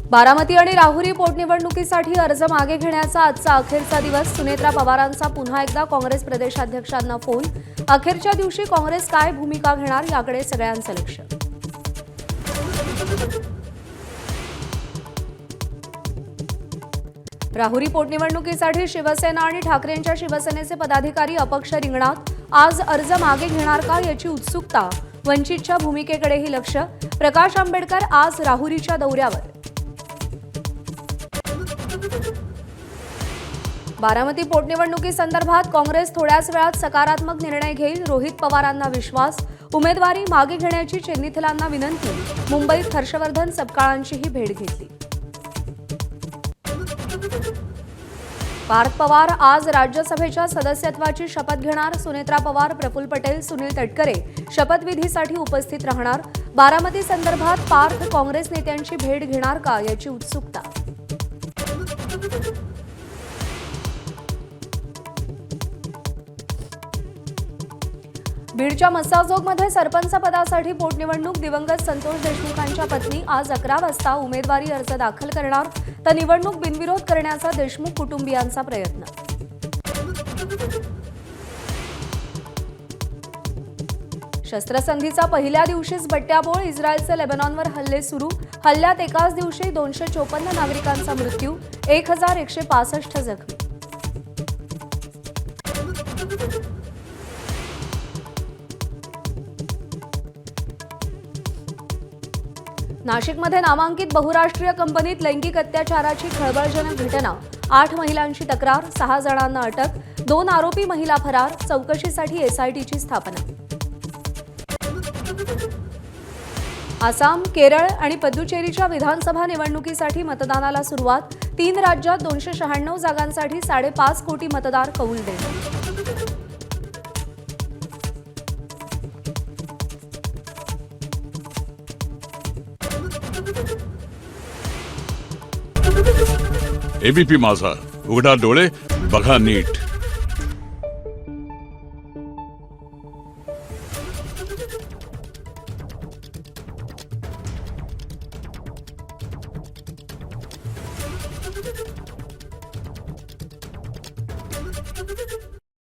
बारामती आणि राहुरी पोटनिवडणुकीसाठी अर्ज मागे घेण्याचा आजचा अखेरचा दिवस। सुनेत्रा पवारांचा पुन्हा एकदा काँग्रेस प्रदेशाध्यक्षांना फोन। अखेरच्या दिवशी काँग्रेस काय भूमिका घेणार याकडे सगळ्यांचं लक्ष। राहुरी पोटनिवडणुकीसाठी शिवसेना आणि ठाकरेंच्या शिवसेनेचे पदाधिकारी अपक्ष रिंगणात। आज अर्ज मागे घेणार का याची उत्सुकता। वंचितच्या भूमिकेकडेही लक्ष। प्रकाश आंबेडकर आज राहुरीच्या दौऱ्यावर। बारामती पोटनिवडणुकीसंदर्भात काँग्रेस थोड्याच वेळात सकारात्मक निर्णय घेईल। रोहित पवारांना विश्वास। उमेदवारी मागे घेण्याची चिन्निथलांना विनंती। मुंबईत हर्षवर्धन सपकाळांचीही भेट घेतली। पार्थ पवार आज राज्यसभेच्या सदस्यत्वाची शपथ घेणार। सुनेत्रा पवार, प्रफुल्ल पटेल, सुनील तटकरे शपथविधीसाठी उपस्थित राहणार। बारामती संदर्भात पार्थ काँग्रेस नेत्यांची भेट घेणार का याची उत्सुकता। बीडच्या मस्साजोगमध्ये सरपंच पदासाठी पोटनिवडणूक। दिवंगत संतोष देशमुखांच्या पत्नी आज 11 वाजता उमेदवारी अर्ज दाखल करणार। तर निवडणूक बिनविरोध करण्याचा देशमुख कुटुंबियांचा प्रयत्न। शस्त्रसंधीचा पहिल्या दिवशीच बट्ट्याबोळ। इस्रायलचे लेबनॉनवर हल्ले सुरू। हल्ल्यात एकाच दिवशी 254 नागरिकांचा मृत्यू। 1165 जखमी। नाशिकमध्ये नामांकित बहुराष्ट्रीय कंपनीत लैंगिक अत्याचाराची खळबळजनक घटना। 8 महिलांची तक्रार, 6 जणांना अटक। 2 आरोपी महिला फरार। चौकशीसाठी एसआयटीची स्थापना। आसाम, केरळ आणि पुदुचेरीच्या विधानसभा निवडणुकीसाठी मतदानाला सुरुवात। 3 राज्यात 296 जागांसाठी 5.5 कोटी मतदार कौल देणार। एबीपी माझा, उघडा डोळे बघा नीट।